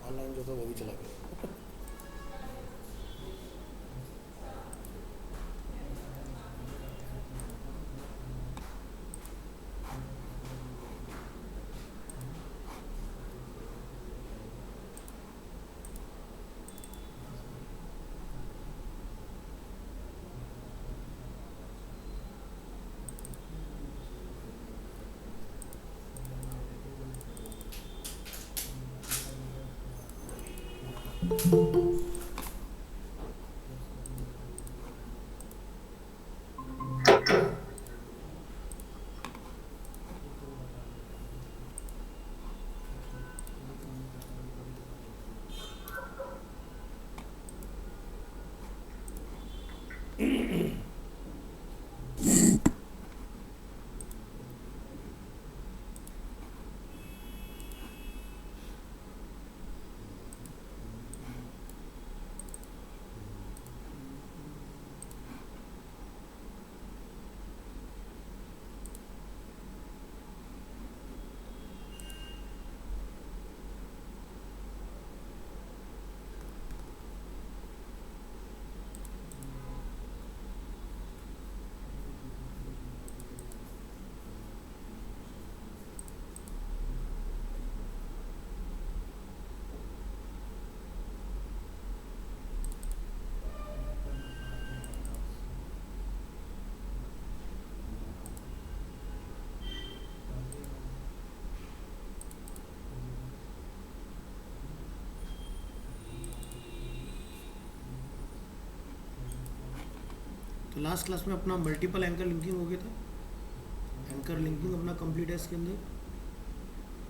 Online जो था वो भी चला गया। तो लास्ट क्लास में अपना मल्टीपल एंकर लिंकिंग हो गया था। एंकर लिंकिंग अपना कंप्लीट है। इसके अंदर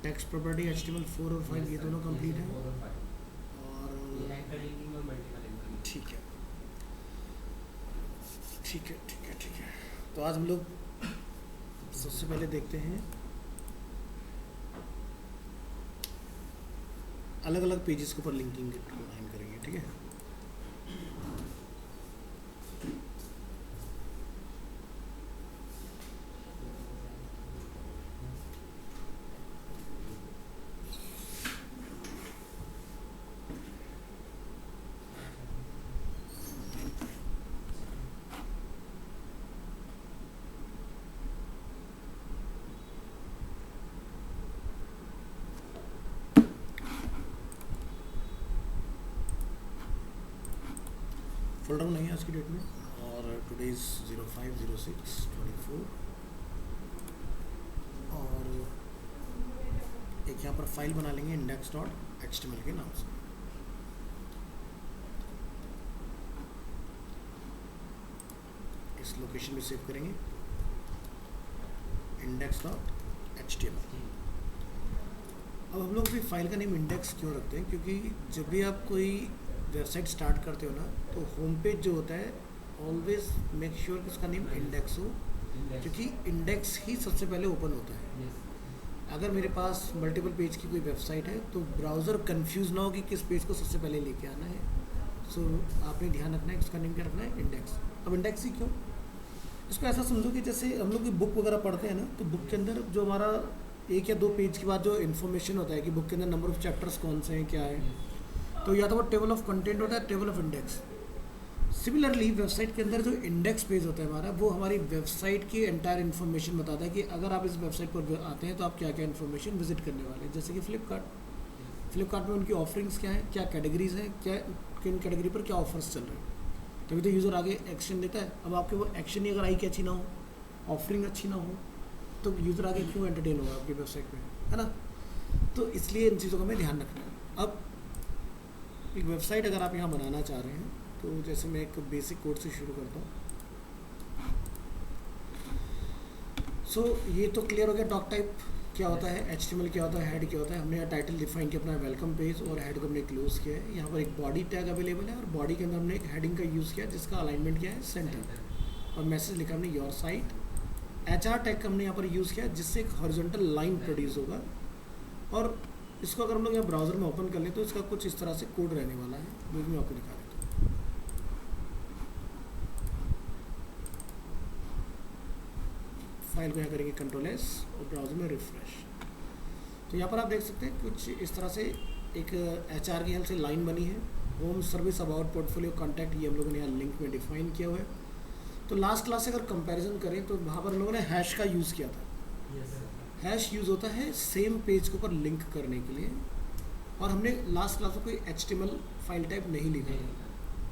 टेक्स्ट प्रॉपर्टी HTML 4 और 5 ये दोनों कंप्लीट है। और ठीक है ठीक है ठीक है ठीक है। तो आज हम लोग सबसे पहले देखते हैं अलग अलग पेजेस के ऊपर लिंकिंग डिफाइन करेंगे। ठीक है। फोल्डर नहीं है आज की डेट में। और टुडे इज़ 05/06/24। और एक यहाँ पर फाइल बना लेंगे index.html के नाम से। इस लोकेशन में सेव करेंगे index.html। अब हम लोग भी फाइल का नेम इंडेक्स क्यों रखते हैं, क्योंकि जब भी आप कोई वेबसाइट स्टार्ट करते हो ना तो होम पेज जो होता है ऑलवेज मेक श्योर कि उसका नेम इंडेक्स हो, क्योंकि इंडेक्स ही सबसे पहले ओपन होता है। अगर मेरे पास मल्टीपल पेज की कोई वेबसाइट है तो ब्राउज़र कंफ्यूज ना हो कि किस पेज को सबसे पहले लेके आना है। सो आपने ध्यान रखना है इसका नेम क्या रखना है, इंडेक्स। अब इंडेक्स ही क्यों, इसको ऐसा समझो कि जैसे हम लोग की बुक वगैरह पढ़ते हैं ना, तो बुक के अंदर जो हमारा 1 या 2 पेज के बाद जो इन्फॉर्मेशन होता है कि बुक के अंदर नंबर ऑफ चैप्टर्स कौन से हैं क्या है, तो या तो वो टेबल ऑफ कंटेंट होता है, table of index. Similarly website के अंदर जो इंडेक्स पेज होता है हमारा, वो हमारी वेबसाइट की एंटायर इन्फॉर्मेशन बताता है कि अगर आप इस वेबसाइट पर आते हैं तो आप क्या क्या इन्फॉर्मेशन विजिट करने वाले हैं। जैसे कि फ्लिपकार्ट में उनकी ऑफरिंग्स क्या हैं, क्या कैटेगरीज हैं, क्या किन कैटेगरी पर क्या ऑफर्स चल रहे हैं, तभी तो यूज़र आगे एक्शन लेता है। अब आपके वो एक्शन ही अगर आई की अच्छी ना हो, ऑफरिंग अच्छी ना हो, तो यूज़र आगे क्यों एंटरटेन होगा आपकी वेबसाइट पे, है ना। तो इसलिए इन चीज़ों का हमें ध्यान रखना है। अब एक वेबसाइट अगर आप यहाँ बनाना चाह रहे हैं तो जैसे मैं एक बेसिक कोड से शुरू करता हूँ। सो ये तो क्लियर हो गया डॉक टाइप क्या होता है, HTML क्या होता है, हेड क्या होता है। हमने यहाँ टाइटल डिफाइन किया अपना वेलकम पेज, और हेड को हमने क्लोज किया है। यहाँ पर एक बॉडी टैग अवेलेबल है और बॉडी के अंदर हमने एक हेडिंग का यूज़ किया जिसका अलाइनमेंट क्या है, सेंटर, और मैसेज लिखा हमने योर साइट। HR टैग का हमने यहाँ पर यूज़ किया जिससे एक हॉरिजॉन्टल लाइन प्रोड्यूस होगा, और इसको अगर हम लोग यहाँ ब्राउज़र में ओपन कर लें तो इसका कुछ इस तरह से कोड रहने वाला है, जो मैं आपको दिखा देता हूँ। फाइल को यहाँ करेंगे Ctrl+S और ब्राउज़र में रिफ्रेश। तो यहाँ पर आप देख सकते हैं कुछ इस तरह से एक HR की हेल्प से लाइन बनी है, home service about portfolio contact, ये हम लोगों ने यहाँ लिंक में डिफाइन किया हुआ है। तो लास्ट क्लास से अगर कंपैरिजन करें तो वहाँ पर हम लोगों ने हैश का यूज़ किया था। हैश यूज़ होता है सेम पेज के ऊपर लिंक करने के लिए, और हमने लास्ट क्लास में कोई HTML फाइल टाइप नहीं लिखा था,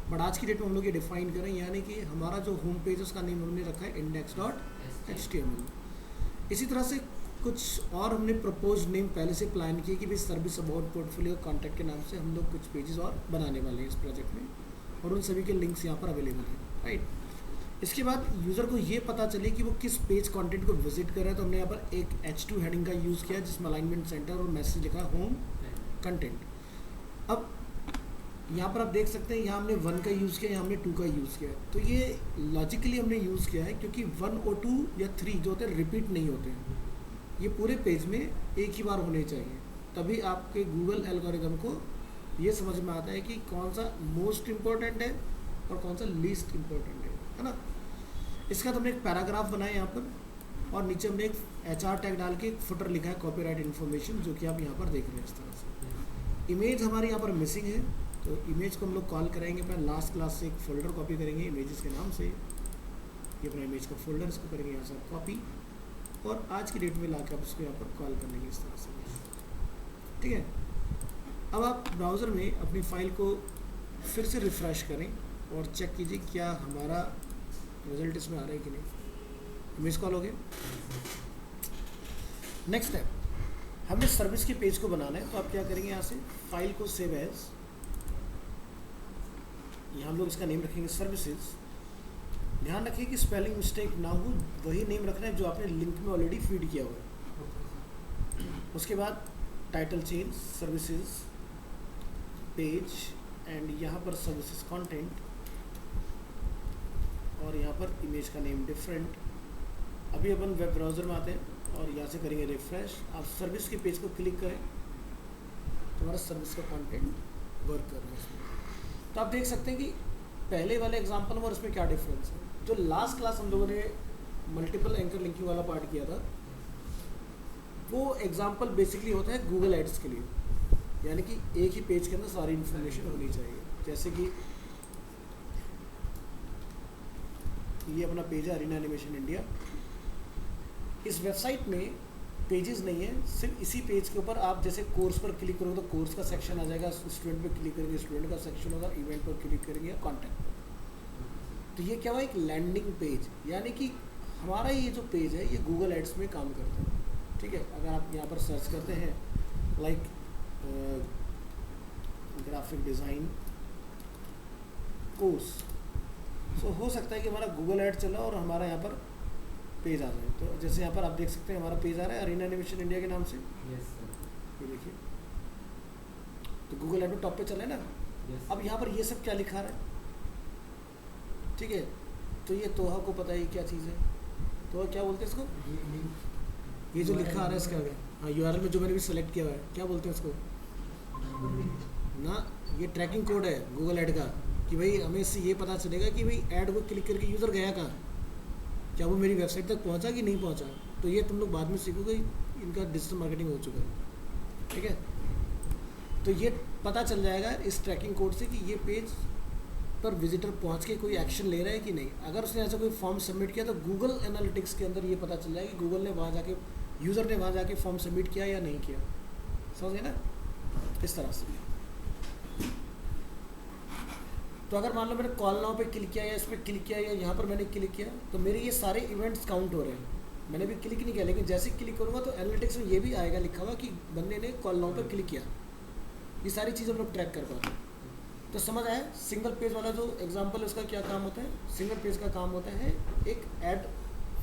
बट आज की डेट में हम लोग ये डिफाइन करें, यानी कि हमारा जो होम पेज है उसका नेम हमने रखा है index.html। इसी तरह से कुछ और हमने प्रपोज नेम पहले से प्लान किए कि भाई सर्विस अबाउट पोर्टफोलियो कॉन्टैक्ट के नाम से हम लोग कुछ पेजेस और बनाने वाले हैं इस प्रोजेक्ट में, और उन सभी के लिंक्स यहाँ पर अवेलेबल हैं, राइट। इसके बाद यूज़र को ये पता चले कि वो किस पेज कंटेंट को विजिट कर रहा है, तो हमने यहाँ पर एक H2 हेडिंग का यूज़ किया जिसमें अलाइनमेंट सेंटर और मैसेज लिखा होम कंटेंट। अब यहाँ पर आप देख सकते हैं, यहाँ हमने 1 का यूज़ किया, यहाँ हमने 2 का यूज़ किया। तो ये लॉजिकली हमने यूज़ किया है क्योंकि 1 और 2 या 3 जो होते हैं रिपीट नहीं होते हैं, ये पूरे पेज में एक ही बार होने चाहिए, तभी आपके गूगल एल्गोरिदम को ये समझ में आता है कि कौन सा मोस्ट इम्पोर्टेंट है और कौन सा लीस्ट इम्पोर्टेंट है ना। इसका तो हमने एक पैराग्राफ बनाया यहाँ पर, और नीचे हमने एक HR टैग डाल के एक फुटर लिखा है कॉपीराइट इन्फॉर्मेशन, जो कि आप यहाँ पर देख रहे हैं इस तरह से। इमेज हमारी यहाँ पर मिसिंग है, तो इमेज को हम लोग कॉल करेंगे, पहले लास्ट क्लास से एक फोल्डर कॉपी करेंगे इमेजेस के नाम से, ये अपना इमेज का फोल्डर, इसको करेंगे यहाँ से कॉपी, और आज की डेट में ला के आप इसको यहाँ पर कॉल कर लेंगे इस तरह से, ठीक है। अब आप ब्राउज़र में अपनी फ़ाइल को फिर से रिफ़्रेश करें और चेक कीजिए क्या हमारा रिजल्ट इसमें आ रहा है कि नहीं। इमेज कॉल हो गया। नेक्स्ट स्टेप, हमें सर्विस के पेज को बनाना है, तो आप क्या करेंगे, यहाँ से फाइल को सेव एज, यहाँ हम लोग इसका नेम रखेंगे सर्विसेज। ध्यान रखिए कि स्पेलिंग मिस्टेक ना हो, वही नेम रखना है जो आपने लिंक में ऑलरेडी फीड किया हुआ है। उसके बाद title change services page, and यहाँ पर सर्विसेज कंटेंट, और यहाँ पर इमेज का नेम डिफरेंट। अभी अपन वेब ब्राउज़र में आते हैं और यहाँ से करेंगे रिफ्रेश। आप सर्विस के पेज को क्लिक करें तो हमारा सर्विस का कंटेंट वर्क कर रहा है इसमें। तो आप देख सकते हैं कि पहले वाले एग्जांपल में और इसमें क्या डिफरेंस है। जो लास्ट क्लास हम लोगों ने मल्टीपल एंकर लिंकिंग वाला पार्ट किया था, वो एग्जांपल बेसिकली होता है गूगल एड्स के लिए, यानी कि एक ही पेज के अंदर सारी इन्फॉर्मेशन होनी चाहिए। जैसे कि ये अपना पेज है अरीना एनिमेशन इंडिया, इस वेबसाइट में पेजेस नहीं है, सिर्फ इसी पेज के ऊपर आप जैसे कोर्स पर क्लिक करोगे तो कोर्स का सेक्शन आ जाएगा, स्टूडेंट पर क्लिक करेंगे स्टूडेंट का सेक्शन होगा, इवेंट पर क्लिक करेंगे या कॉन्टैक्ट पर। तो ये क्या हुआ, एक लैंडिंग पेज, यानी कि हमारा ये जो पेज है ये गूगल एड्स में काम करता है, ठीक है। अगर आप यहाँ पर सर्च करते हैं लाइक ग्राफिक डिज़ाइन कोर्स, सो हो सकता है कि हमारा गूगल ऐड चला और हमारा यहाँ पर पेज आ जाए। तो जैसे यहाँ पर आप देख सकते हैं हमारा पेज आ रहा है अरीना एनिमेशन इंडिया के नाम से, ये देखिए, तो गूगल ऐड में टॉप पे चला है ना। अब यहाँ पर ये सब क्या लिखा रहा है, ठीक है। तो ये तोहा को पता है क्या चीज़ है, तो क्या बोलते हैं इसको, ये जो लिखा आ रहा है इसका आगे, हाँ URL में जो मैंने भी सेलेक्ट किया हुआ है, क्या बोलते हैं इसको ना, ये ट्रैकिंग कोड है गूगल ऐड का, कि भाई हमें इससे ये पता चलेगा कि भाई ऐड को क्लिक करके यूज़र गया कहाँ, क्या वो मेरी वेबसाइट तक पहुँचा कि नहीं पहुँचा। तो ये तुम लोग बाद में सीखोगे, इनका डिजिटल मार्केटिंग हो चुका है, ठीक है। तो ये पता चल जाएगा इस ट्रैकिंग कोड से कि ये पेज पर विजिटर पहुंच के कोई एक्शन ले रहा है कि नहीं। अगर उसने ऐसा कोई फॉर्म सबमिट किया तो गूगल एनालिटिक्स के अंदर ये पता चल जाएगा कि गूगल ने वहाँ जाके, यूज़र ने वहाँ जाके फॉर्म सबमिट किया या नहीं किया, समझ गए ना, इस तरह से। तो अगर मान लो मैंने कॉल नाउ पे क्लिक किया या इस पर क्लिक किया या यहाँ पर मैंने क्लिक किया, तो मेरे ये सारे इवेंट्स काउंट हो रहे हैं। मैंने भी क्लिक नहीं किया, लेकिन जैसे क्लिक करूँगा तो एनालिटिक्स में ये भी आएगा लिखा हुआ कि बंदे ने कॉल नाउ पे क्लिक किया। ये सारी चीज़ें हम लोग ट्रैक कर पाते हैं। तो समझ आया, सिंगल पेज वाला जो एग्जांपल है उसका क्या काम होता है। सिंगल पेज का काम होता है एक ऐड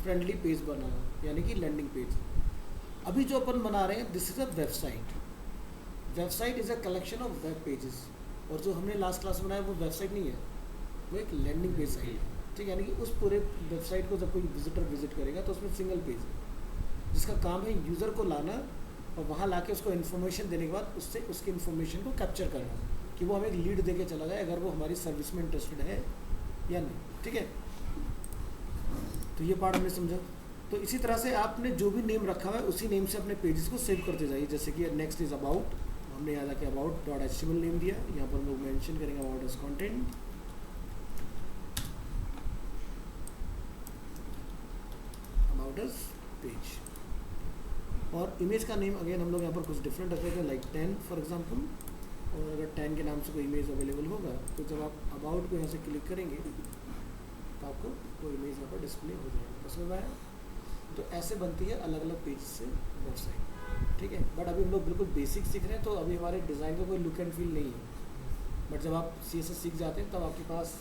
फ्रेंडली पेज बनाना, यानी कि लैंडिंग पेज। अभी जो अपन बना रहे हैं this is a website. Website is a collection of web pages, और जो हमने लास्ट क्लास में बनाया वो वेबसाइट नहीं है, वो एक लैंडिंग पेज साइट है, ठीक है। यानी कि उस पूरे वेबसाइट को जब कोई विजिटर विजिट करेगा तो उसमें सिंगल पेज है जिसका काम है यूज़र को लाना और वहाँ लाके उसको इन्फॉर्मेशन देने के बाद उससे उसकी इन्फॉर्मेशन को कैप्चर करना कि वो हमें एक लीड दे के चला जाए अगर वो हमारी सर्विस में इंटरेस्टेड है या नहीं, ठीक है। तो ये पार्ट हमने समझा। तो इसी तरह से आपने जो भी नेम रखा हुआ है उसी नेम से अपने पेजेस को सेव करते जाइए। जैसे कि नेक्स्ट इज़ अबाउट, हमने यहाँ जाके अबाउट डॉट HTML नेम दिया, यहाँ पर हम लोग मेंशन करेंगे about age content, about age page. और इमेज का नेम अगेन हम लोग यहाँ पर कुछ डिफरेंट रखेंगे, लाइक 10 फॉर एग्जांपल। और अगर 10 के नाम से कोई इमेज अवेलेबल होगा तो जब आप अबाउट को यहाँ से क्लिक करेंगे तो आपको वो इमेज यहाँ पर डिस्प्ले हो जाएगा। समझ में आया? तो ऐसे बनती है अलग अलग पेज से वेबसाइट, ठीक है। बट अभी हम लोग बिल्कुल बेसिक सीख रहे हैं, तो अभी हमारे डिज़ाइन का कोई लुक एंड फील नहीं है। बट जब आप CSS सीख जाते हैं तब आपके पास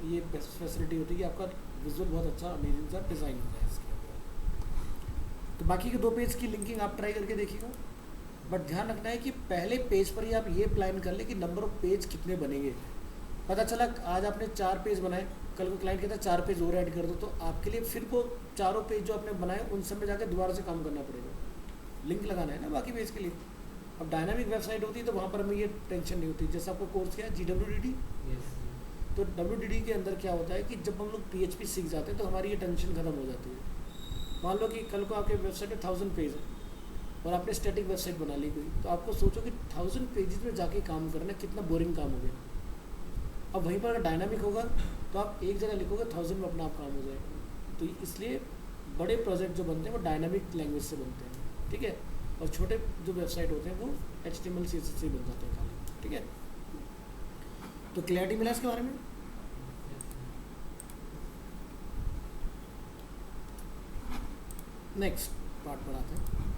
ये फैसिलिटी होती है कि आपका विजुअल बहुत अच्छा अमेजिंग सा डिज़ाइन होता है इसके अंदर। तो बाकी के 2 पेज की लिंकिंग आप ट्राई करके देखिएगा। बट ध्यान रखना है कि पहले पेज पर ही आप ये प्लान कर लें कि नंबर ऑफ पेज कितने बनेंगे। पता चला आज आपने 4 पेज बनाए, कल को क्लाइंट कहता है 4 पेज और ऐड कर दो, तो आपके लिए फिर वो चारों पेज जो आपने बनाए उन सब में जाकर दोबारा से काम करना पड़ेगा, लिंक लगाना है ना बाकी पेज के लिए। अब डायनामिक वेबसाइट होती है तो वहाँ पर हमें ये टेंशन नहीं होती। जैसे आपका कोर्स क्या है, GWDD, तो WDD के अंदर क्या होता है कि जब हम लोग PHP सीख जाते हैं तो हमारी ये टेंशन खत्म हो जाती है। मान लो कि कल को आपके वेबसाइट में 1000 पेज है और आपने स्टैटिक वेबसाइट बना ली कोई, तो आपको सोचो कि 1000 पेजेस में जाके काम करना कितना बोरिंग काम हो गया। अब वहीं पर अगर डायनामिक होगा तो आप एक जगह लिखोगे 1000 में अपना आप काम हो जाएगा। तो इसलिए बड़े प्रोजेक्ट जो बनते हैं वो डायनामिक लैंग्वेज से बनते हैं, ठीक है। और छोटे जो वेबसाइट होते हैं वो HTML CSS से बन जाते हैं खाली, ठीक है। तो क्लैरिटी मिला इसके बारे में? नेक्स्ट पार्ट पढ़ाते हैं।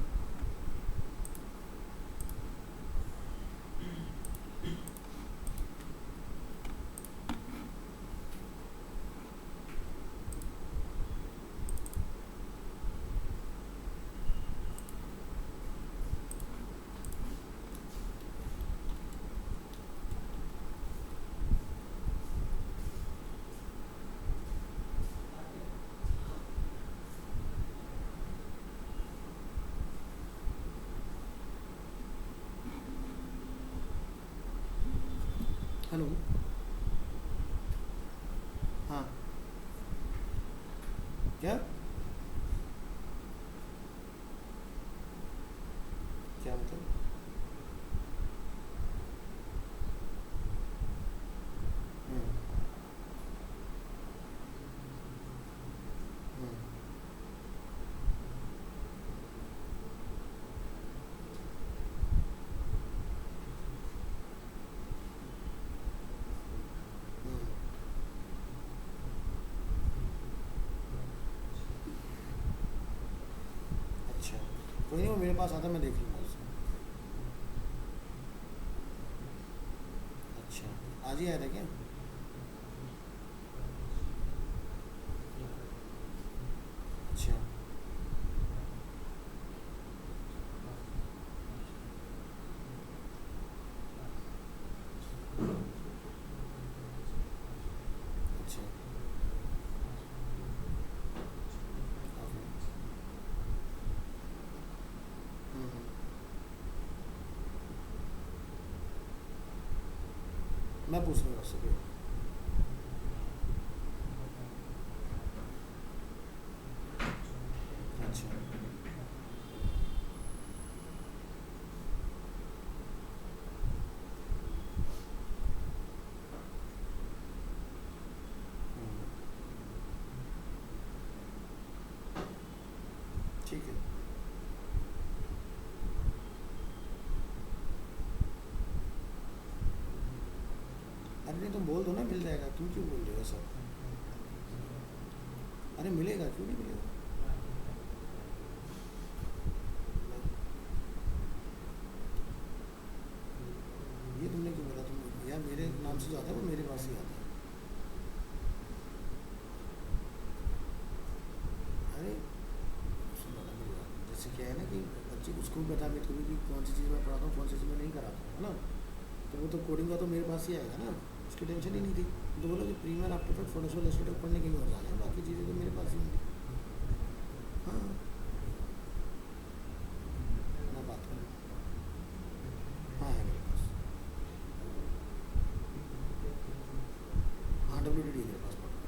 हेलो, हाँ क्या क्या मतलब? हम्म, हम्म, हम्म, अच्छा कोई नहीं, वो मेरे पास आता है, मैं देख लूँगा उसको। अच्छा आज ही आया था क्या? अच्छा, अच्छा, ओके, मैं पूछ लूँगा उससे फिर। अच्छा, ठीक है। अरे नहीं, तुम बोल दो ना, मिल जाएगा, तुम क्यों बोल रहे हो सब? अरे मिलेगा, क्यों नहीं मिलेगा? ये तुमने क्यों बोला? तुम यार मेरे नाम से जो आता है वो मेरे पास ही आता है। अरे सुनो ना मेरी बात, जैसे क्या है ना कि बच्चे को स्कूल बता मैं तुम्हें कि कौन सी चीज़ मैं पढ़ाता हूँ, कौन सी चीज़ मैं नहीं कराता हूँ, है ना। तो वो तो कोडिंग का तो मेरे पास ही आएगा ना, उसकी टेंशन ही नहीं थी। तो बोलो कि प्रीमियर आफ्टर तक फोटोशॉप इलस्ट्रेटर पढ़ने के लिए और जाना है, बाकी चीज़ें तो मेरे पास ही होंगी। हाँ, मैं बात करूँ। हाँ है मेरे पास। हाँ WDD मेरे पास पड़ा है।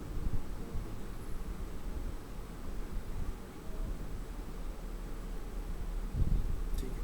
ठीक है।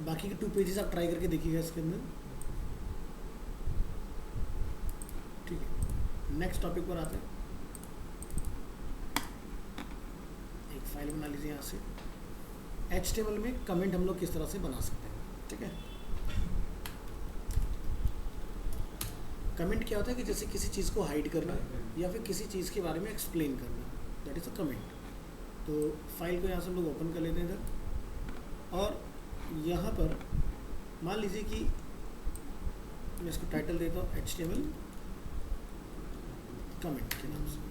बाकी के 2 पेजेस आप ट्राई करके देखिएगा इसके अंदर। ठीक है, नेक्स्ट टॉपिक पर आते हैं। एक फाइल बना लीजिए यहाँ से। HTML में कमेंट हम लोग किस तरह से बना सकते हैं। ठीक है, कमेंट क्या होता है कि जैसे किसी चीज़ को हाइड करना या फिर किसी चीज़ के बारे में एक्सप्लेन करना, दैट इज़ अ कमेंट। तो फाइल को यहाँ से हम लोग ओपन कर लेते हैं इधर, और यहाँ पर मान लीजिए कि मैं इसको टाइटल देता हूँ HTML कमेंट के नाम से।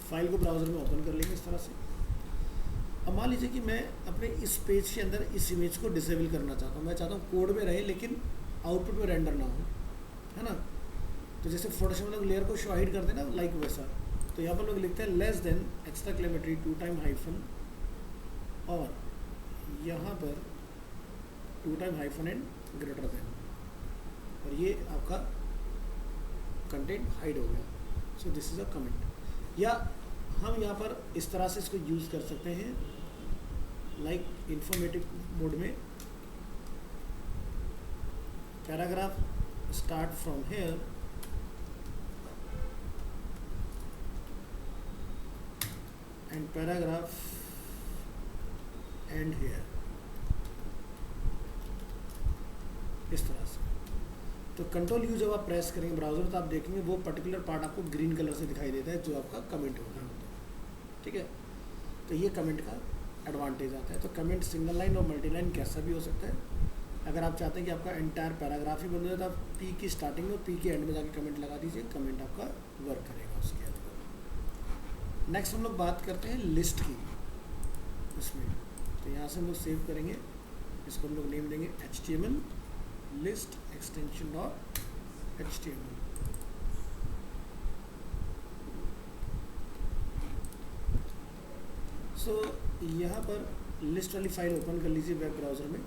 फाइल को ब्राउज़र में ओपन कर लेंगे इस तरह से। अब मान लीजिए कि मैं अपने इस पेज के अंदर इस इमेज को डिसेबल करना चाहता हूँ। मैं चाहता हूँ कोड में रहे लेकिन आउटपुट में रेंडर ना हो, है ना। तो जैसे फोटोशॉप में लोग लेयर को शो हाइड करते हैं ना, लाइक वैसा। तो यहाँ पर लोग लिखते हैं less than exclamatory 2 time hyphen, और यहाँ पर 2 time hyphen and greater than, और ये आपका कंटेंट हाइड हो गया। So this is a comment. या हम यहाँ पर इस तरह से इसको यूज़ कर सकते हैं, लाइक इंफॉर्मेटिव मोड में, paragraph start from here and paragraph end here, इस तरह से। तो कंट्रोल यू जब आप प्रेस करेंगे ब्राउज़र तो आप देखेंगे वो पर्टिकुलर पार्ट आपको ग्रीन कलर से दिखाई देता है जो आपका कमेंट हो गया होता है। ठीक है, तो ये कमेंट का एडवांटेज आता है। तो कमेंट सिंगल लाइन और मल्टी लाइन कैसा भी हो सकता है। अगर आप चाहते हैं कि आपका एंटायर पैराग्राफ ही बन जाए तो आप पी की स्टार्टिंग में और पी के एंड में जाके कमेंट लगा दीजिए, कमेंट आपका वर्क करेगा उसके अंदर। नेक्स्ट हम लोग बात करते हैं लिस्ट की इसमें। तो यहाँ से हम लोग सेव करेंगे, इसको हम लोग नेम देंगे HTML list extension dot HTML। सो यहाँ पर लिस्ट वाली फाइल ओपन कर लीजिए वेब ब्राउज़र में।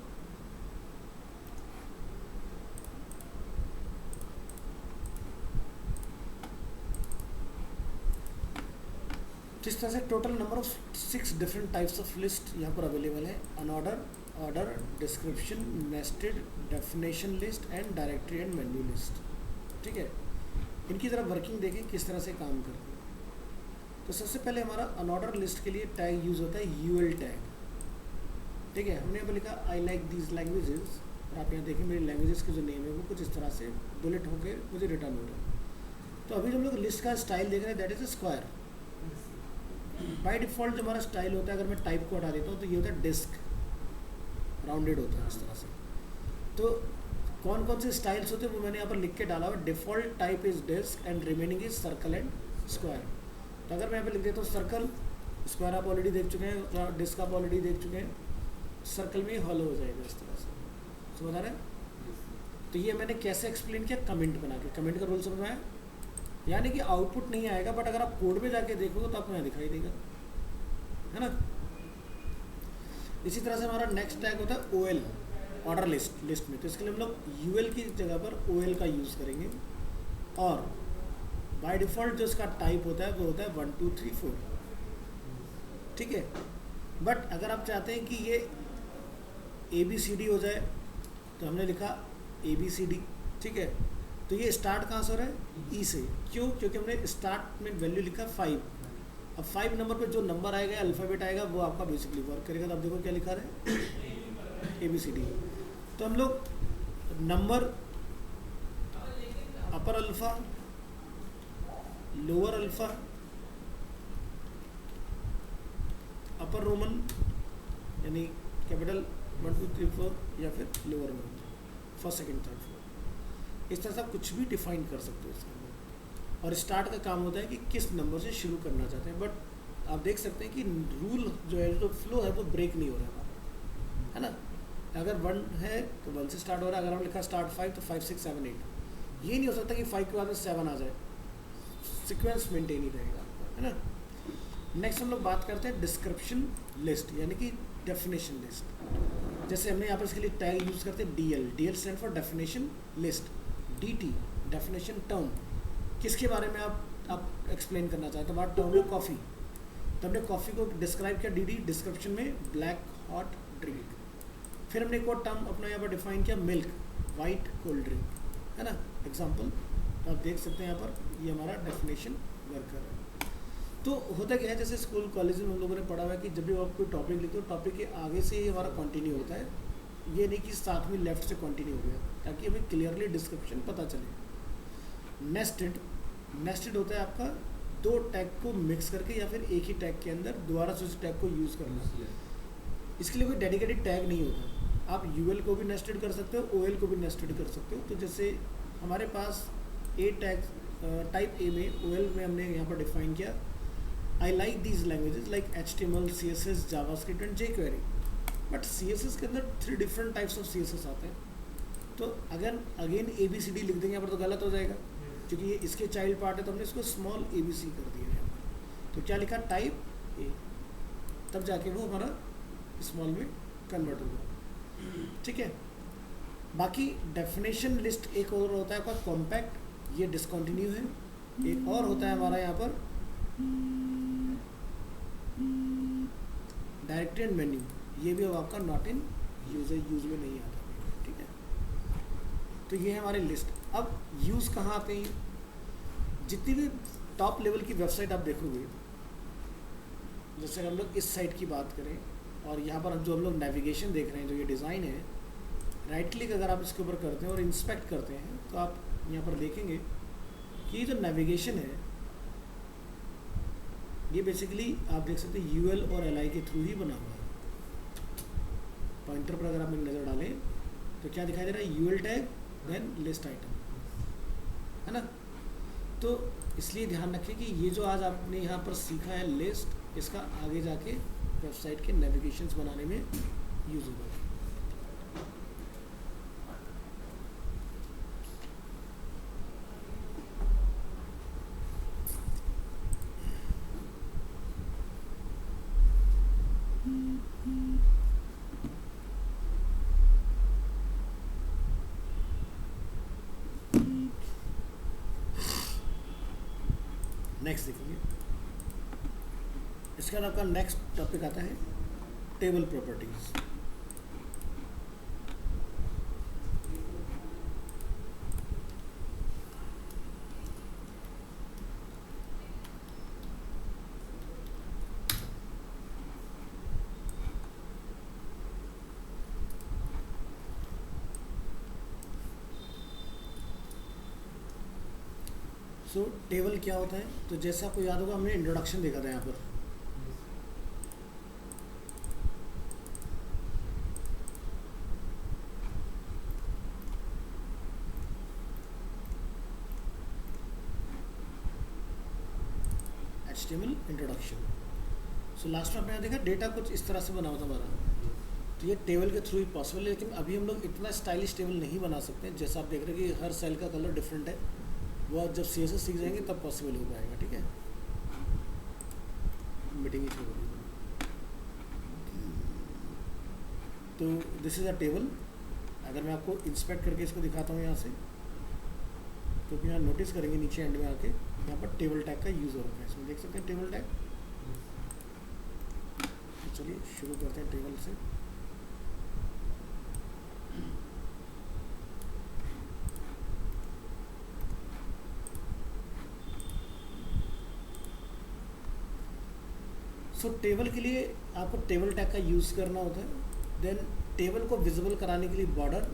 जिस तरह से total number of 6 different types of list यहाँ पर अवेलेबल है। Unordered, order, description, nested, definition list and directory and menu list. ठीक है, इनकी ज़रा वर्किंग देखें किस तरह से काम करती है। तो सबसे पहले हमारा अनऑर्डर लिस्ट के लिए टैग यूज़ होता है UL टैग। ठीक है, हमने यहाँ पर लिखा आई लाइक दीज लैंग्वेजेस, और आप यहाँ देखें मेरी लैंग्वेजेस के जो नेम है वो कुछ इस तरह से बुलेट होकर मुझे रिटर्न हो रहा है। तो अभी जो हम लोग लिस्ट का स्टाइल देख रहे हैं that is a square. By default जो हमारा स्टाइल होता है, अगर मैं टाइप को हटा देता हूँ तो ये होता है डिस्क, राउंडेड होता है इस तरह से। तो कौन कौन से स्टाइल्स होते हैं वो मैंने यहाँ पर लिख के डाला हुआ। Default type is disc and remaining is circle and square. तो अगर मैं यहाँ पर लिख देता हूँ सर्कल, स्क्वायर आप ऑलरेडी देख चुके हैं, डिस्क आप ऑलरेडी देख चुके हैं, सर्कल में हॉलो हो जाएगा इस तरह से। समझ आ रहा है। तो ये मैंने कैसे एक्सप्लेन किया, कमेंट बना के। कमेंट का रूल समझ में आया, यानी कि आउटपुट नहीं आएगा बट अगर आप कोड में जाके देखोगे तो आपको यहाँ दिखाई देगा, है ना। इसी तरह से हमारा नेक्स्ट टैग होता है OL, ऑर्डर लिस्ट में। तो इसके लिए हम लोग UL की जगह पर OL का यूज़ करेंगे, और बाय डिफ़ॉल्ट जो इसका टाइप होता है वो होता है 1 2 3 4। ठीक है, बट अगर आप चाहते हैं कि ये ABCD हो जाए तो हमने लिखा ABCD। ठीक है, तो ये स्टार्ट कहाँ से हो रहा है, E से। क्यों, क्योंकि हमने स्टार्ट में वैल्यू लिखा 5। अब 5 नंबर पे जो नंबर आएगा, अल्फ़ाबेट आएगा, वो आपका बेसिकली वर्क करेगा। तो आप देखो क्या लिखा है ABCD। तो हम लोग नंबर अपर अल्फ़ा, लोअर अल्फ़ा, अपर रोमन यानी कैपिटल 1 2 3 4, या फिर lower Roman first second third fourth, इस तरह से आप कुछ भी डिफाइन कर सकते हो इसके अंदर। और स्टार्ट का काम होता है कि किस नंबर से शुरू करना चाहते हैं। बट आप देख सकते हैं कि रूल जो है, जो फ्लो है, वो ब्रेक नहीं हो रहा है ना। अगर 1 है तो 1 से स्टार्ट हो रहा है, अगर हम लिखा स्टार्ट 5 तो 5 6 7 8। ये नहीं हो सकता कि 5 के बाद में 7 आ जाए, सीक्वेंस मेंटेन ही रहेगा, है ना। नेक्स्ट हम लोग बात करते हैं डिस्क्रिप्शन लिस्ट यानी कि डेफिनेशन लिस्ट। जैसे हमने यहाँ पर इसके लिए टैग यूज़ करते हैं DL stand for definition list, DT definition term. किसके बारे में आप एक्सप्लेन करना चाहते हो, बात टर्म है कॉफ़ी। तो हमने कॉफ़ी को डिस्क्राइब किया DD, डिस्क्रिप्शन में ब्लैक हॉट ड्रिंक। फिर हमने एक और टर्म अपना यहाँ पर डिफाइन किया, मिल्क, वाइट कोल्ड ड्रिंक, है ना, एग्जाम्पल। तो आप देख सकते हैं यहाँ पर ये हमारा डेफिनेशन वर्क कर रहा है। तो होता क्या है, जैसे स्कूल कॉलेज में हम लोगों ने पढ़ा हुआ है कि जब भी आप कोई टॉपिक लिखते हो टॉपिक के आगे से ही हमारा कंटिन्यू होता है, ये नहीं कि साथ में लेफ्ट से कंटिन्यू हो गया, ताकि हमें क्लियरली डिस्क्रिप्शन पता चले। नेस्टेड होता है आपका दो टैग को मिक्स करके या फिर एक ही टैग के अंदर दोबारा से उस टैग को यूज़ करना। इसके लिए कोई डेडिकेटेड टैग नहीं होता, आप यूएल को भी नेस्टेड कर सकते हो, ओएल को भी नेस्टेड कर सकते हो। तो जैसे हमारे पास ए टैग टाइप ए में ओएल में हमने यहाँ पर डिफाइन किया, I like these languages like HTML, CSS, JavaScript and jQuery। But CSS के अंदर 3 डिफरेंट टाइप्स ऑफ CSS आते हैं। तो अगर अगेन ABCD लिख देंगे यहाँ पर तो गलत हो जाएगा, क्योंकि ये इसके चाइल्ड पार्ट है, तो हमने इसको स्मॉल ABC कर दिया यहाँ पर। तो क्या लिखा, टाइप ए, तब जाके वो हमारा स्मॉल में कन्वर्ट होगा, ठीक है। बाकी डेफिनेशन लिस्ट एक और होता है आपका कॉम्पैक्ट, ये डिसकंटिन्यू है। एक और होता है हमारा यहाँ पर डायरेक्टरी एंड मेन्यू, ये भी अब आपका नॉट इन यूज में नहीं आता, ठीक है। तो ये है हमारी लिस्ट। अब यूज़ कहाँ आते हैं, जितनी भी टॉप लेवल की वेबसाइट आप देखोगे, जैसे हम लोग इस साइट की बात करें और यहाँ पर जो हम लोग नेविगेशन देख रहे हैं, जो ये डिज़ाइन है, राइट क्लिक अगर आप इसके ऊपर करते हैं और इंस्पेक्ट करते हैं तो आप यहाँ पर देखेंगे कि ये जो नेविगेशन है ये बेसिकली आप देख सकते हैं यूएल और एलआई के थ्रू ही बना हुआ है। पॉइंटर पर अगर आप नज़र डालें तो क्या दिखाई दे रहा है, UL tag then list item, है ना। तो इसलिए ध्यान रखें कि ये जो आज आपने यहाँ पर सीखा है लिस्ट, इसका आगे जाके वेबसाइट के नेविगेशंस बनाने में यूज़ होगा। नेक्स्ट देखिए, इसके बाद आपका नेक्स्ट टॉपिक आता है टेबल प्रॉपर्टीज। सो टेबल क्या होता है, तो जैसे आपको याद होगा हमने इंट्रोडक्शन देखा था यहाँ पर, HTML इंट्रोडक्शन। सो लास्ट में आपने यहाँ देखा डेटा कुछ इस तरह से बना हुआ था हमारा, तो ये टेबल के थ्रू ही पॉसिबल है। लेकिन अभी हम लोग इतना स्टाइलिश टेबल नहीं बना सकते, जैसा आप देख रहे हैं कि हर सेल का कलर डिफरेंट है, वो जब CSS सीख जाएंगे तब पॉसिबल हो पाएगा, ठीक है। मीटिंग ही शुरू हो रही है। तो दिस इज़ अ टेबल। अगर मैं आपको इंस्पेक्ट करके इसको दिखाता हूँ यहाँ से, तो यहाँ नोटिस करेंगे नीचे एंड में आके यहाँ पर टेबल टैग का यूज़ हो रखा है, इसमें देख सकते हैं टेबल टैग। तो चलिए शुरू करते हैं टेबल से। सो टेबल के लिए आपको टेबल टैग का यूज़ करना होता है। देन टेबल को विजिबल कराने के लिए बॉर्डर,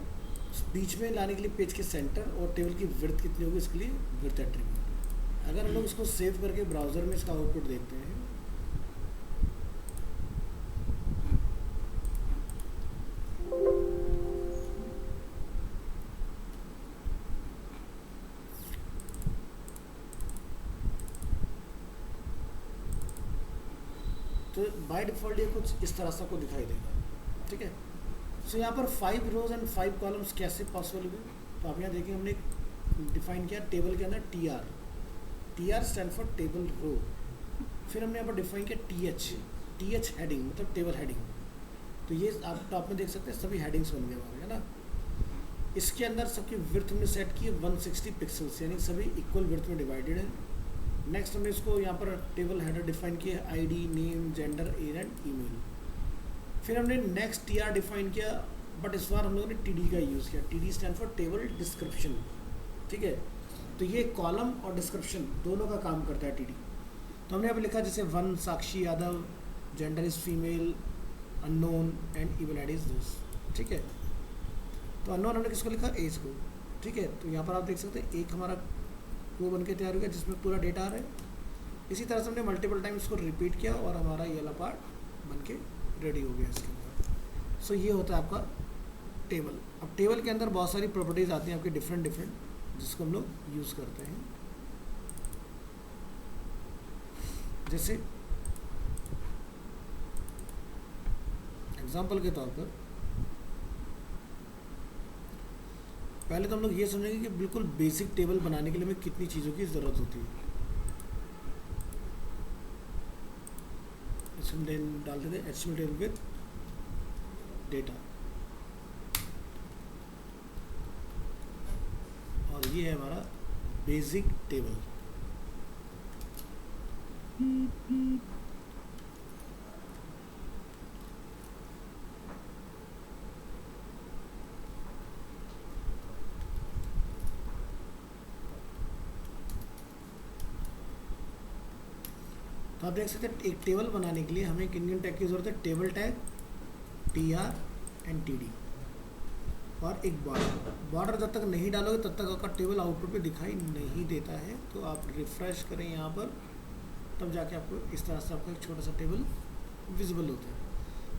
बीच में लाने के लिए पेज के सेंटर, और टेबल की विड्थ कितनी होगी इसके लिए विड्थ एट्रीब्यूट। अगर हम लोग इसको सेव करके ब्राउज़र में इसका आउटपुट देखते हैं, तो बाय डिफ़ॉल्ट ये कुछ इस तरह से आपको दिखाई देगा, ठीक है। सो यहाँ पर 5 रोज एंड 5 कॉलम्स कैसे पॉसिबल हुए, तो आप यहाँ देखिए हमने डिफाइन किया टेबल के अंदर TR stand for table row. फिर हमने यहाँ पर डिफाइन किया TH हेडिंग, मतलब टेबल हेडिंग। तो ये आप टॉप में देख सकते हैं सभी हेडिंग्स बन गए हमारे, है ना। इसके अंदर सबकी विड्थ हमने सेट की 160 पिक्सल्स, यानी सभी इक्वल विड्थ में डिवाइडेड है। नेक्स्ट हमने इसको यहाँ पर टेबल हेडर डिफाइन किया ID, name, gender, age and email. फिर हमने नेक्स्ट TR डिफाइन किया बट इस बार हम लोगों ने टीडी का यूज़ किया। TD stand for table description, ठीक है। तो ये कॉलम और डिस्क्रिप्शन दोनों का काम करता है टीडी। तो हमने यहाँ पे लिखा जैसे 1 Sakshi Yadav, gender is female, unknown and email ID is this, ठीक है। तो अननोन हमने किसको लिखा, एज को, ठीक है। तो यहाँ पर आप देख सकते हैं एक हमारा वो बन के तैयार हो गया जिसमें पूरा डेटा आ रहा है। इसी तरह से हमने मल्टीपल टाइम इसको रिपीट किया और हमारा ये वाला पार्ट बन के रेडी हो गया इसके अंदर। सो ये होता है आपका टेबल। अब टेबल के अंदर बहुत सारी प्रॉपर्टीज़ आती हैं आपकी डिफरेंट डिफरेंट, जिसको हम लोग यूज़ करते हैं। जैसे एग्जाम्पल के तौर पर पहले तो हम लोग ये समझेंगे कि बिल्कुल बेसिक टेबल बनाने के लिए हमें कितनी चीज़ों की ज़रूरत होती है। इसमें डाल देते हैं HTML टेबल विद डेटा, और ये है हमारा बेसिक टेबल। तो आप देख सकते हैं एक टेबल बनाने के लिए हमें एक इंडियन टैग की ज़रूरत है, table tag, TR and TD, और एक बॉर्डर। बॉर्डर जब तक नहीं डालोगे तब तक आपका टेबल आउटपुट पे दिखाई नहीं देता है। तो आप रिफ़्रेश करें यहाँ पर, तब जाके आपको इस तरह से आपका एक छोटा सा टेबल विजिबल होता है।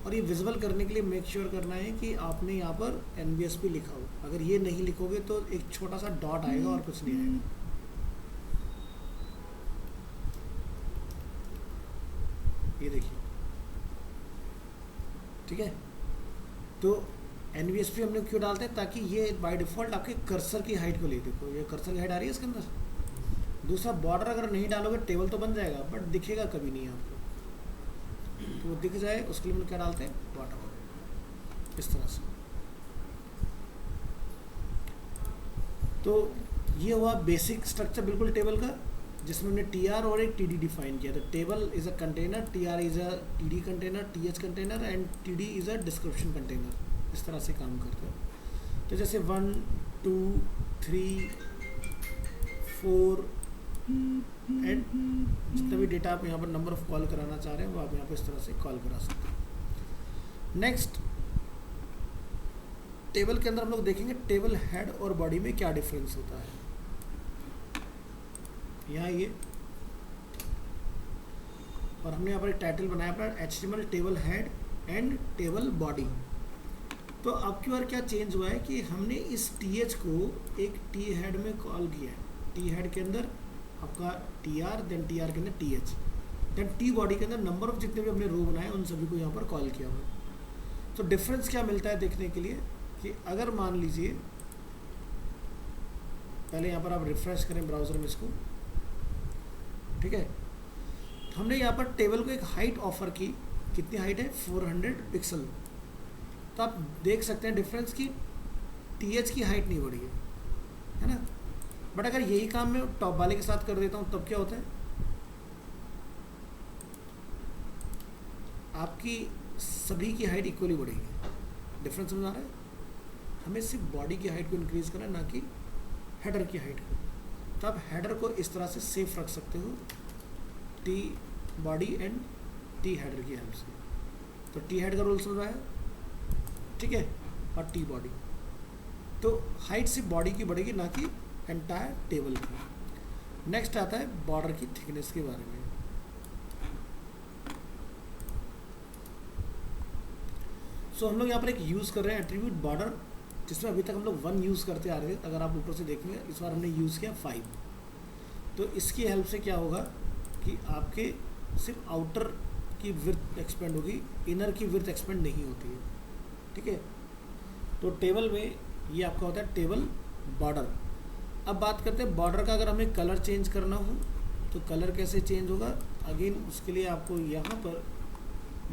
और ये विजिबल करने के लिए मेक श्योर करना है कि आपने यहाँ पर NBSP लिखा हो। अगर ये नहीं लिखोगे तो एक छोटा सा डॉट आएगा और कुछ नहीं आएगा। ये देखिए, ठीक है। तो NBSP हम लोग क्यों डालते हैं, ताकि ये बाय डिफ़ॉल्ट आपके कर्सर की हाइट को ले। देखो ये कर्सर की हाइट आ रही है इसके अंदर। दूसरा, बॉर्डर अगर नहीं डालोगे टेबल तो बन जाएगा बट दिखेगा कभी नहीं आपको। तो वो दिख जाए उसके लिए हम लोग क्या डालते हैं, बॉर्डर, इस तरह से। तो ये हुआ बेसिक स्ट्रक्चर बिल्कुल टेबल का, जिसमें हमने TR और एक TD डिफाइन किया था। Table is a container, TR is a TD container, TH container and TD is a description container. इस तरह से काम करता है। तो जैसे 1 2 3 4 एंड जितना भी डेटा आप यहाँ पर नंबर ऑफ कॉल कराना चाह रहे हैं वो आप यहाँ पर इस तरह से कॉल करा सकते हैं। नेक्स्ट, टेबल के अंदर हम लोग देखेंगे टेबल हेड और बॉडी में क्या डिफरेंस होता है। यहाँ ये, और हमने यहाँ पर एक टाइटल बनाया अपना HTML table head and table body. तो अब की बार क्या चेंज हुआ है कि हमने इस TH को एक T हेड में कॉल किया है। T हेड के अंदर आपका TR, देन TR के अंदर TH, देन T बॉडी के अंदर नंबर ऑफ जितने भी हमने रो बनाए उन सभी को यहाँ पर कॉल किया हुआ। तो डिफरेंस क्या मिलता है देखने के लिए कि अगर मान लीजिए पहले यहाँ पर आप रिफ्रेश करें ब्राउज़र में इसको, ठीक है। तो हमने यहाँ पर टेबल को एक हाइट ऑफर की, कितनी हाइट है, 400 पिक्सल। तो आप देख सकते हैं डिफरेंस की TH की हाइट नहीं बढ़ी है ना। बट अगर यही काम मैं टॉप वाले के साथ कर देता हूँ तब क्या होता है, आपकी सभी की हाइट इक्वली बढ़ेगी। डिफरेंस समझ आ रहा है। हमें सिर्फ बॉडी की हाइट को इंक्रीज़ करना है, ना कि हेडर की हाइट को। तो आप हेडर को इस तरह से सेफ रख सकते हो, T body and T header की हेल्प से। तो T हेड का रोल समझ रहा है, ठीक है, और T बॉडी। तो हाइट सिर्फ बॉडी की बढ़ेगी, ना कि एंटायर टेबल की। नेक्स्ट आता है बॉर्डर की थिकनेस के बारे में। सो हम लोग यहाँ पर एक यूज़ कर रहे हैं एट्रीब्यूट बॉर्डर, जिसमें अभी तक हम लोग 1 यूज़ करते आ रहे थे। अगर आप ऊपर से देखेंगे इस बार हमने यूज़ किया 5। तो इसकी हेल्प से क्या होगा कि आपके सिर्फ आउटर की विड्थ एक्सपेंड होगी, इनर की विड्थ एक्सपेंड नहीं होती है, ठीक है। तो टेबल में ये आपका होता है टेबल बॉर्डर। अब बात करते हैं बॉर्डर का। अगर हमें कलर चेंज करना हो तो कलर कैसे चेंज होगा, अगेन उसके लिए आपको यहाँ पर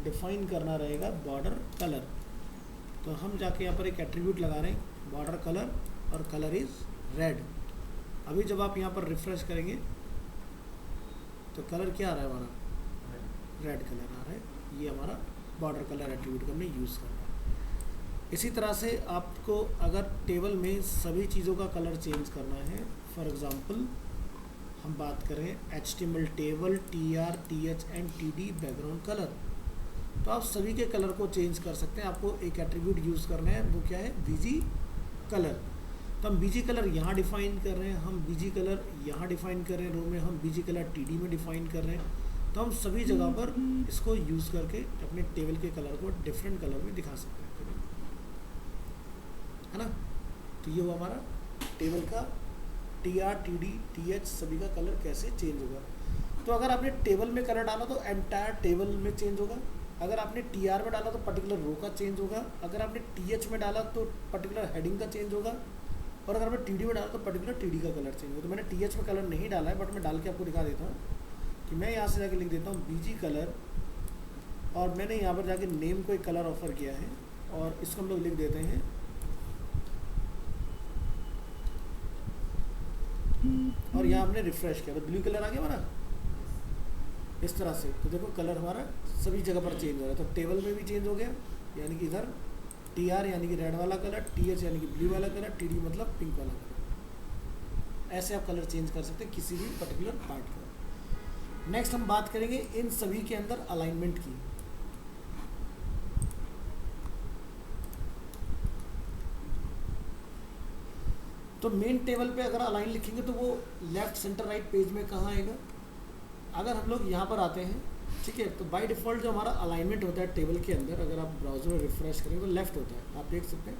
डिफाइन करना रहेगा बॉर्डर कलर। तो हम जाके यहाँ पर एक एट्रीब्यूट लगा रहे हैं बॉर्डर कलर, और कलर इज़ रेड। अभी जब आप यहाँ पर रिफ्रेश करेंगे तो कलर क्या आ रहा है हमारा, रेड कलर आ रहा है। ये हमारा बॉर्डर कलर एट्रीब्यूट का हमने यूज़ करना है। इसी तरह से आपको अगर टेबल में सभी चीज़ों का कलर चेंज करना है, फॉर एग्ज़ाम्पल हम बात करें HTML table TR TH and TD background colour, तो आप सभी के कलर को चेंज कर सकते हैं। आपको एक एट्रीब्यूट यूज़ करना है, वो क्या है, BG कलर। तो हम BG कलर यहाँ डिफ़ाइन कर रहे हैं, हम BG कलर यहाँ डिफ़ाइन कर रहे हैं, रो में हम BG कलर TD में डिफ़ाइन कर रहे हैं। तो हम सभी जगह पर इसको यूज़ करके अपने टेबल के कलर को डिफरेंट कलर में दिखा सकते हैं, है ना। तो ये हुआ हमारा टेबल का TR TD TH सभी का कलर कैसे चेंज होगा। तो अगर आपने टेबल में कलर डाला तो एंटायर टेबल में चेंज होगा, अगर आपने TR में डाला तो पर्टिकुलर रो का चेंज होगा, अगर आपने TH में डाला तो पर्टिकुलर हेडिंग का चेंज होगा, और अगर आपने TD में डाला तो पर्टिकुलर TD का कलर चेंज होगा। तो मैंने TH में कलर नहीं डाला है, बट मैं डाल के आपको दिखा देता हूँ कि मैं यहाँ से जाके लिख देता हूँ BG कलर, और मैंने यहाँ पर जाके नेम को एक कलर ऑफर किया है, और इसको हम लोग लिख देते हैं और यहाँ हमने रिफ्रेश किया तो ब्लू कलर आ गया हमारा इस तरह से। तो देखो कलर हमारा सभी जगह पर चेंज हो रहा है। तो टेबल में भी चेंज हो गया, यानी कि इधर TR यानी कि रेड वाला कलर, TH यानी कि ब्लू वाला कलर, TD मतलब पिंक वाला कलर। ऐसे आप कलर चेंज कर सकते हैं किसी भी पर्टिकुलर पार्ट का। नेक्स्ट हम बात करेंगे इन सभी के अंदर अलाइनमेंट की। तो मेन टेबल पे अगर अलाइन लिखेंगे तो वो लेफ्ट सेंटर राइट पेज में कहाँ आएगा। अगर हम लोग यहाँ पर आते हैं, ठीक है, तो बाय डिफ़ॉल्ट जो हमारा अलाइनमेंट होता है टेबल के अंदर, अगर आप ब्राउज़र में रिफ़्रेश करेंगे तो लेफ़्ट होता है, आप देख सकते हैं।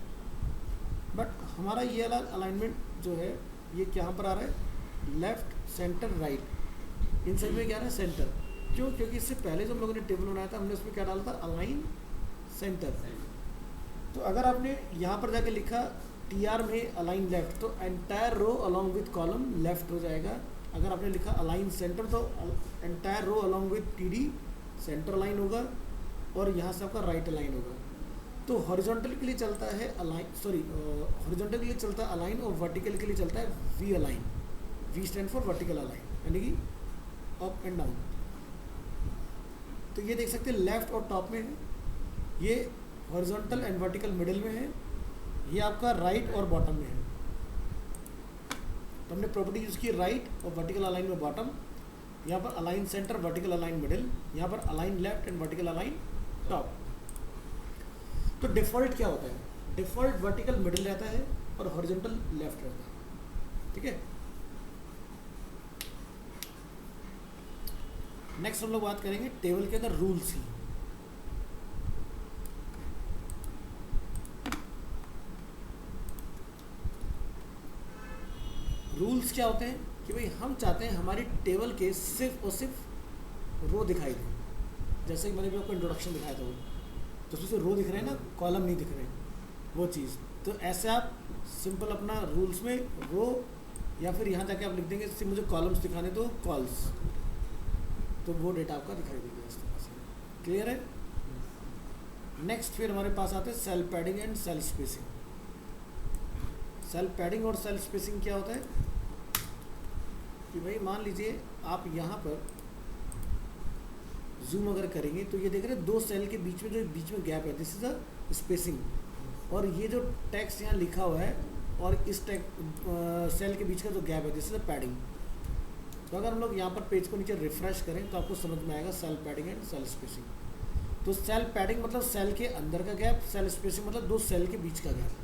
बट हमारा ये अलाइनमेंट जो है ये कहाँ पर आ रहा है, लेफ़्ट सेंटर राइट। इन सभी में क्या आ रहा है, सेंटर। क्यों? क्योंकि इससे पहले जो हम लोगों ने टेबल बनाया था हमने उसमें क्या डाला था, अलाइन सेंटर। तो अगर आपने यहाँ पर जाके लिखा TR में अलाइन लेफ्ट, तो entire row along with column left हो जाएगा। अगर आपने लिखा अलाइन सेंटर तो entire row along with TD center align होगा, और यहाँ से आपका राइट अलाइन होगा। तो हॉरिजॉन्टल के लिए चलता है अलाइन, हॉरिजॉन्टल के लिए चलता है अलाइन, और वर्टिकल के लिए चलता है V align. V stand for vertical align, यानी कि अप एंड डाउन। तो ये देख सकते हैं लेफ्ट और टॉप में है, ये हॉरिजॉन्टल एंड वर्टिकल मिडिल में है, ये आपका राइट और बॉटम में है। तो हमने प्रॉपर्टी यूज़ की राइट और वर्टिकल अलाइन में बॉटम, यहाँ पर align centre vertical align middle, यहाँ पर align left and vertical align top. तो डिफ़ॉल्ट क्या होता है, डिफ़ॉल्ट वर्टिकल मिडिल रहता है और हॉरिजॉन्टल लेफ्ट रहता है, ठीक है। नेक्स्ट हम लोग बात करेंगे टेबल के अंदर रूल्स की। रूल्स क्या होते हैं कि भाई हम चाहते हैं हमारी टेबल के सिर्फ और सिर्फ रो दिखाई दें। जैसे कि मैंने भी आपको इंट्रोडक्शन दिखाया था, वो तो उसमें रो दिख रहे हैं ना, कॉलम नहीं दिख रहे हैं, वो चीज़। तो ऐसे आप सिंपल अपना रूल्स में रो, या फिर यहाँ जाके आप लिख देंगे सिर्फ मुझे कॉलम्स दिखाने दो, कॉल्स, तो वो डेटा आपका दिखाई देगा इस तरह से। क्लियर है। नेक्स्ट फिर हमारे पास आते हैं cell padding and cell spacing. Cell padding और सेल स्पेसिंग क्या होता है कि भाई मान लीजिए आप यहाँ पर जूम अगर करेंगे तो ये देख रहे हैं दो सेल के बीच में जो बीच में गैप है, दिस इज अ स्पेसिंग। और ये जो टेक्स्ट यहाँ लिखा हुआ है और इस सेल के बीच का जो गैप है, दिस इज अ पैडिंग। तो अगर हम लोग यहाँ पर पेज को नीचे रिफ्रेश करें तो आपको समझ में आएगा cell padding and cell spacing. तो सेल पैडिंग मतलब सेल के अंदर का गैप, सेल स्पेसिंग मतलब दो सेल के बीच का गैप।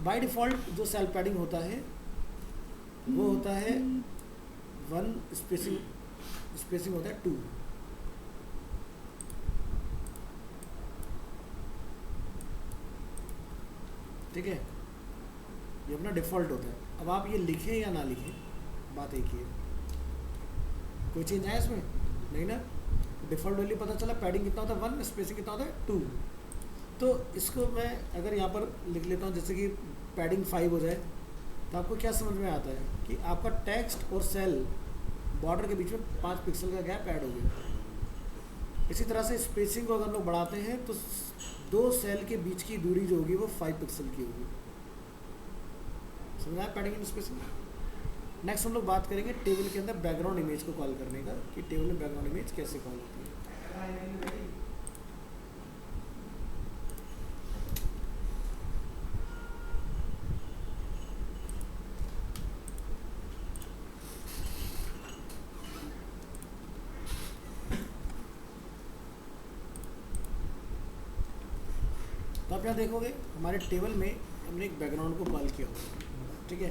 बाय डिफ़ॉल्ट जो सेल पैडिंग होता है वो होता है 1, स्पेसिंग होता है 2। ठीक है, ये अपना डिफ़ॉल्ट होता है। अब आप ये लिखें या ना लिखें, बात एक ही है। कोई चेंज आया इसमें? नहीं ना। डिफ़ॉल्ट वैल्यू पता चला, पैडिंग कितना होता है 1, स्पेसिंग कितना होता है 2। तो इसको मैं अगर यहाँ पर लिख लेता हूँ जैसे कि पैडिंग 5 हो जाए, तो आपको क्या समझ में आता है कि आपका टेक्स्ट और सेल बॉर्डर के बीच में 5 पिक्सल का गैप ऐड हो गया। इसी तरह से स्पेसिंग को अगर लोग बढ़ाते हैं तो दो सेल के बीच की दूरी जो होगी वो 5 पिक्सल की होगी। समझा है पैडिंग एंड स्पेसिंग। नेक्स्ट हम लोग बात करेंगे टेबल के अंदर बैकग्राउंड इमेज को कॉल करने का, कि टेबल में बैकग्राउंड इमेज कैसे कॉल होती है। तो आप यहाँ देखोगे हमारे टेबल में हमने एक बैकग्राउंड को कॉल किया हुआ, ठीक है।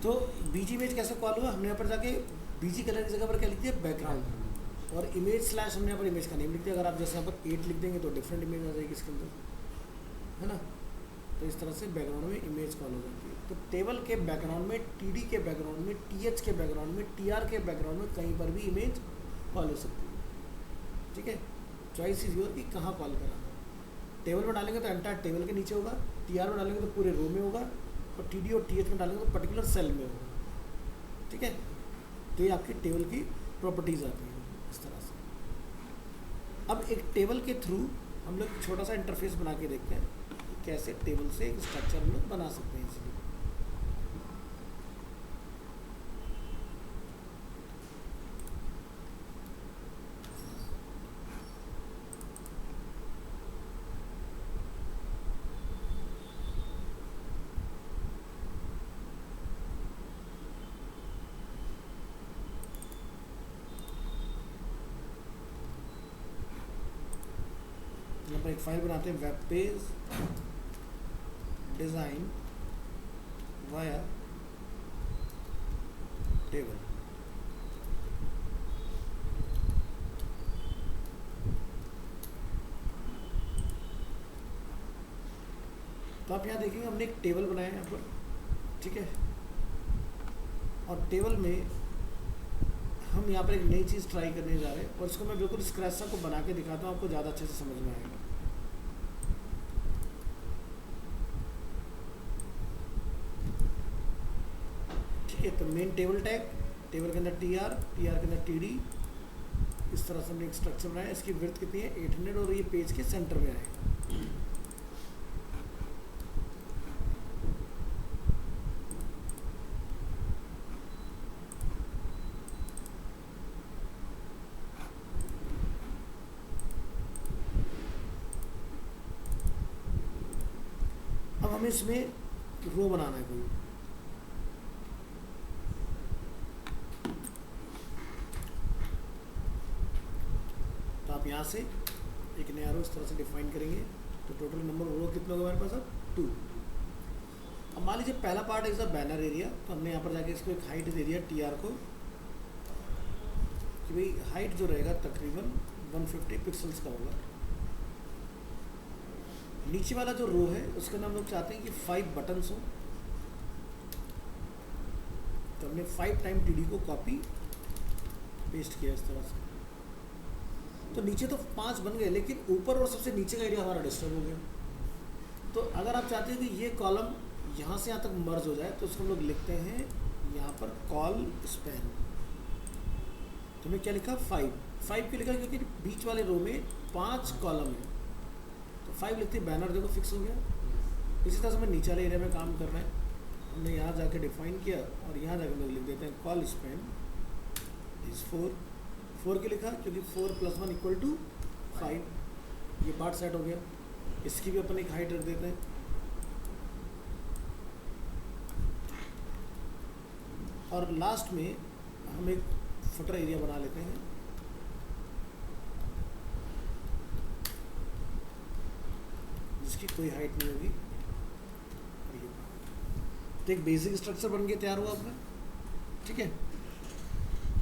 तो बीजी इमेज कैसे कॉल हुआ, हमने यहाँ पर जाके बीजी कलर की जगह पर क्या लिख दिया, बैकग्राउंड, और इमेज स्लैश हमने यहाँ पर इमेज का नेम लिख दिया। अगर आप जैसे यहाँ पर 8 लिख देंगे तो डिफरेंट इमेज आ जाएगी इसके अंदर, है ना। तो इस तरह से बैकग्राउंड में इमेज कॉल हो जाती है। तो टेबल के बैकग्राउंड में, टीडी के बैकग्राउंड में, टीएच के बैकग्राउंड में, टीआर के बैकग्राउंड में कहीं पर भी इमेज कॉल हो सकती है, ठीक है। चॉइस इज योर कि कहाँ कॉल कराना। टेबल में डालेंगे तो एंटायर टेबल के नीचे होगा, टीआर में डालेंगे तो पूरे रो में होगा, और टीडी और टीएच में डालेंगे तो पर्टिकुलर सेल में होगा, ठीक है। तो ये आपकी टेबल की प्रॉपर्टीज आती हैं इस तरह से। अब एक टेबल के थ्रू हम लोग छोटा सा इंटरफेस बना के देखते हैं कि कैसे टेबल से एक स्ट्रक्चर हम लोग बना सकते हैं इसलिए। यहाँ पर एक फाइल बनाते हैं, web page design via table. तो आप यहाँ देखेंगे हमने एक टेबल बनाया है यहाँ पर, ठीक है। और टेबल में हम यहाँ पर एक नई चीज़ ट्राई करने जा रहे हैं, और इसको मैं बिल्कुल स्क्रैच सा को बना के दिखाता हूँ, आपको ज़्यादा अच्छे से समझ में आएगा। ठीक है, तो मेन टेबल टैग, टेबल के अंदर टीआर, टीआर के अंदर टीडी, इस तरह से हमने एक स्ट्रक्चर बनाया। इसकी विड्थ कितनी है, 800, और ये पेज के सेंटर में आएगा। अब हमें इसमें रो बनाना है कोई, तो आप यहाँ से एक नया रो इस तरह से डिफाइन करेंगे। तो टोटल नंबर रो कितना होगा हमारे पास, अब 2। अब मान लीजिए पहला part is a banner area, तो हमने यहाँ पर जाके इसको एक हाइट दे दिया टीआर को, कि भाई हाइट जो रहेगा तकरीबन 150 पिक्सल्स का होगा। नीचे वाला जो रो है उसके अंदर हम लोग चाहते हैं कि 5 बटन्स हो, तो हमने 5 टाइम टीडी को कॉपी पेस्ट किया इस तरह से। तो नीचे तो 5 बन गए, लेकिन ऊपर और सबसे नीचे का एरिया हमारा डिस्टर्ब हो गया। तो अगर आप चाहते हैं कि ये कॉलम यहाँ से यहाँ तक मर्ज हो जाए, तो उसको हम लोग लिखते हैं यहाँ पर कॉल स्पैन। तो हमने क्या लिखा, 5 क्यों लिखा, क्योंकि बीच वाले रो में 5 कॉलम है, तो 5 लिखते हैं। बैनर देखो फिक्स हो गया। इसी तरह से हमें नीचे वाले एरिया में काम करना है, हमने यहाँ जाके डिफाइन किया, और यहाँ जाके हम लोग लिख देते हैं कॉल स्पैन इज 4 क्यों लिखा, क्योंकि 4 + 1 = 5। ये पार्ट सेट हो गया। इसकी भी अपन एक हाइट रख देते हैं, और लास्ट में हम एक फुटर एरिया बना लेते हैं, जिसकी कोई हाइट नहीं होगी। तो एक बेसिक स्ट्रक्चर बन के तैयार हुआ अपना, ठीक है।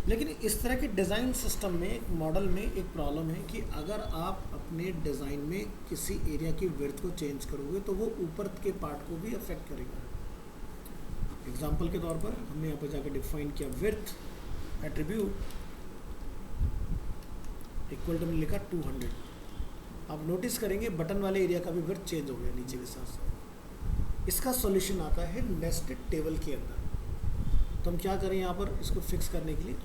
लेकिन इस तरह के डिज़ाइन सिस्टम में, एक मॉडल में एक प्रॉब्लम है कि अगर आप अपने डिज़ाइन में किसी एरिया की विड्थ को चेंज करोगे तो वो ऊपर के पार्ट को भी अफेक्ट करेगा। एग्जांपल के तौर पर हमने यहाँ पर जाकर डिफाइन किया विड्थ एट्रीब्यूट इक्वल टू, लिखा 200। आप नोटिस करेंगे बटन वाले एरिया का भी विड्थ चेंज हो गया नीचे के साथ। इसका सॉल्यूशन आता है नेस्टेड टेबल के अंदर। तो हम क्या करें, यहाँ पर इसको फिक्स करने के लिए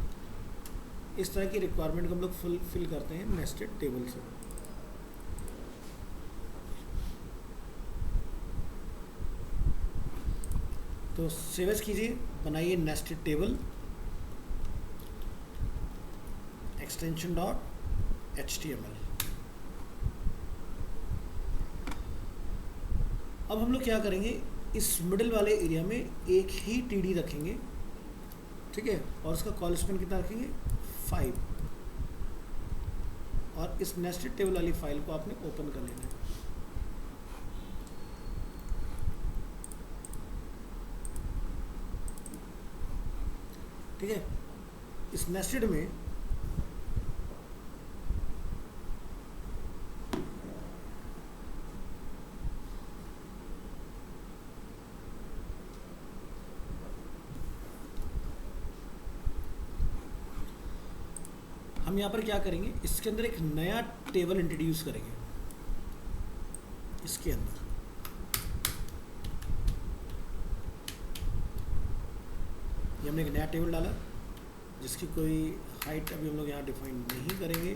इस तरह की रिक्वायरमेंट को हम लोग फिल करते हैं नेस्टेड टेबल से। तो सेव एज कीजिए, बनाइए नेस्टेड टेबल एक्सटेंशन .html। अब हम लोग क्या करेंगे, इस मिडिल वाले एरिया में एक ही टीडी रखेंगे, ठीक है, और उसका कॉल स्पैन कितना रखेंगे, 5, और इस नेस्टेड टेबल वाली फाइल को आपने ओपन कर लेना है। ठीक है, इस नेस्टेड में हम यहाँ पर क्या करेंगे, इसके अंदर एक नया टेबल इंट्रोड्यूस करेंगे। इसके अंदर ये हमने एक नया टेबल डाला जिसकी कोई हाइट अभी हम लोग यहाँ डिफाइन नहीं करेंगे।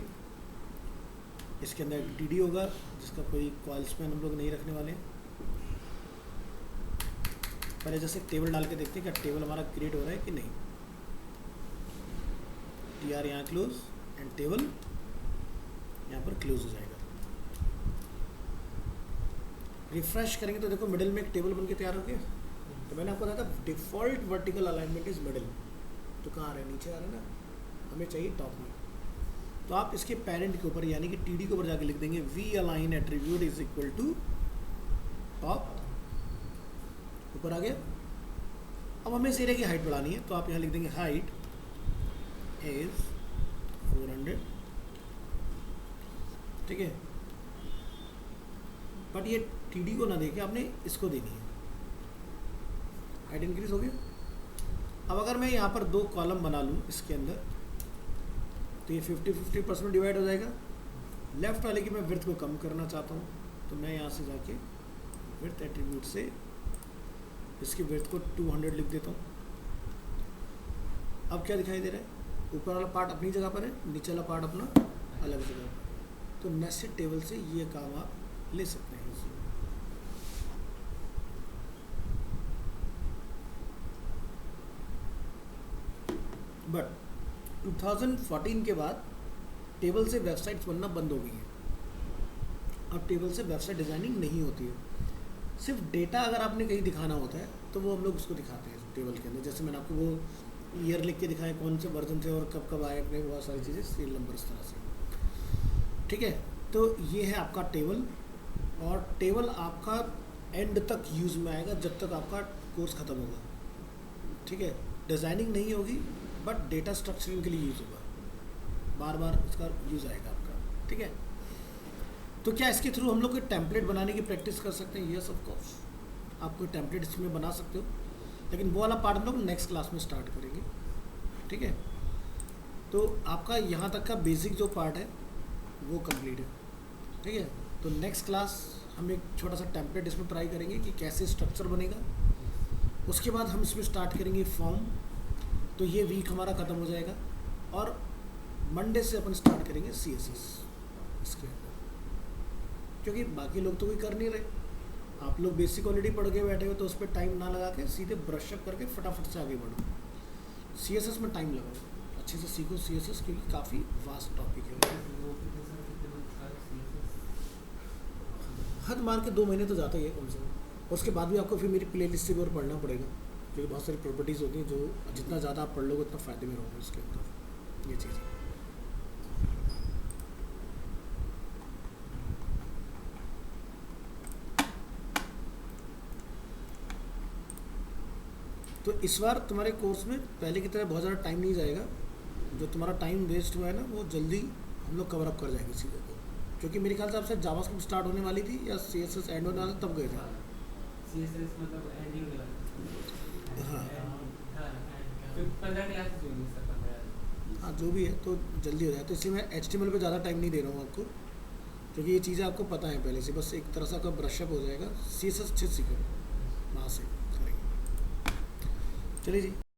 इसके अंदर एक टीडी होगा जिसका कोई कॉल स्पैन हम लोग नहीं रखने वाले हैं। पहले जैसे टेबल डाल के देखते हैं क्या टेबल हमारा क्रिएट हो रहा है कि नहीं। TR यहाँ क्लोज एंड टेबल यहाँ पर क्लोज हो जाएगा। रिफ्रेश करेंगे तो देखो मिडिल में एक टेबल बन के तैयार हो गया। तो मैंने आपको बताया था default vertical alignment is middle, तो कहाँ आ रहा है, नीचे आ रहा है ना, हमें चाहिए टॉप में। तो आप इसके पेरेंट के ऊपर यानी कि TD के ऊपर जाके लिख देंगे V align attribute is equal to top, ऊपर आ गया। अब हमें इस एरिया की हाइट बढ़ानी है तो आप यहाँ लिख देंगे हाइट इज 400। ठीक है, बट ये TD को ना देके आपने इसको देनी है। हाइट इंक्रीज हो गया। अब अगर मैं यहाँ पर 2 कॉलम बना लूँ इसके अंदर तो ये 50-50% डिवाइड हो जाएगा। लेफ्ट वाले की मैं विड्थ को कम करना चाहता हूँ तो मैं यहाँ से जाके विड्थ एट्रीब्यूट से इसकी विड्थ को 200 लिख देता हूँ। अब क्या दिखाई दे रहा है, ऊपर वाला पार्ट अपनी जगह पर है, नीचे वाला पार्ट अपना अलग जगह पर है। तो नेस्टेड टेबल से ये काम आप ले सकते हैं। बट 2014 के बाद टेबल से वेबसाइट्स बनना बंद हो गई हैं। अब टेबल से वेबसाइट डिज़ाइनिंग नहीं होती है। सिर्फ डेटा अगर आपने कहीं दिखाना होता है तो वो हम लोग उसको दिखाते हैं टेबल के अंदर। जैसे मैंने आपको वो ईयर लिख के दिखाया, कौन से वर्जन थे और कब कब आए अपने, बहुत सारी चीज़ें, सीरियल नंबर, इस तरह से। ठीक है, तो ये है आपका टेबल, और टेबल आपका एंड तक यूज़ में आएगा जब तक आपका कोर्स ख़त्म होगा। ठीक है, डिज़ाइनिंग नहीं होगी बट डेटा स्ट्रक्चरिंग के लिए यूज़ होगा, बार बार उसका यूज़ आएगा आपका। ठीक है, तो क्या इसके थ्रू हम लोग कोई टेम्पलेट बनाने की प्रैक्टिस कर सकते हैं? यस ऑफ कोर्स, आप कोई टेम्पलेट इसमें बना सकते हो, लेकिन वो वाला पार्ट हम लोग नेक्स्ट क्लास में स्टार्ट करेंगे। ठीक है, तो आपका यहाँ तक का बेसिक जो पार्ट है वो कंप्लीट है। ठीक है, तो नेक्स्ट क्लास हम एक छोटा सा टेम्पलेट इसमें ट्राई करेंगे कि कैसे स्ट्रक्चर बनेगा। उसके बाद हम इसमें स्टार्ट करेंगे फॉर्म। तो ये वीक हमारा ख़त्म हो जाएगा और मंडे से अपन स्टार्ट करेंगे CSS इसके अंदर, क्योंकि बाकी लोग तो कोई कर नहीं रहे। आप लोग बेसिक ऑलरेडी पढ़ के बैठे हो तो उस पर टाइम ना लगा के सीधे ब्रशअप करके फटाफट से आगे बढ़ो। CSS में टाइम लगाओ, अच्छे से सीखो CSS, क्योंकि काफ़ी वास्ट टॉपिक है। हद मार के 2 महीने तो जाता ही है कम से कम। उसके बाद भी आपको फिर मेरी प्ले लिस्ट से भी और पढ़ना पड़ेगा, क्योंकि बहुत सारी प्रॉपर्टीज़ होती हैं जो जितना ज़्यादा आप पढ़ लोगे उतना फ़ायदे में रहोगे उसके अंदर, ये चीज़। तो इस बार तुम्हारे कोर्स में पहले की तरह बहुत ज़्यादा टाइम नहीं जाएगा। जो तुम्हारा टाइम वेस्ट हुआ है ना वो जल्दी हम लोग कवर अप कर जाएंगे चीज़ों को, क्योंकि मेरे ख्याल से आपसे जावास्क्रिप्ट स्टार्ट होने वाली थी या CSS एंड होने वाला तब गए थे। CSS मतलब एंड ही होने वाला। हाँ फिर 15 क्लासेस होंगी सर, 15। हाँ, जो भी है तो जल्दी हो जाए। तो इसलिए मैं HTML पे ज़्यादा टाइम नहीं दे रहा हूँ आपको, क्योंकि ये चीज़ें आपको पता है पहले से, बस एक तरह से आपका ब्रशअप हो जाएगा। CSS अच्छे से सीखो, वहाँ से करेंगे। चलिए जी।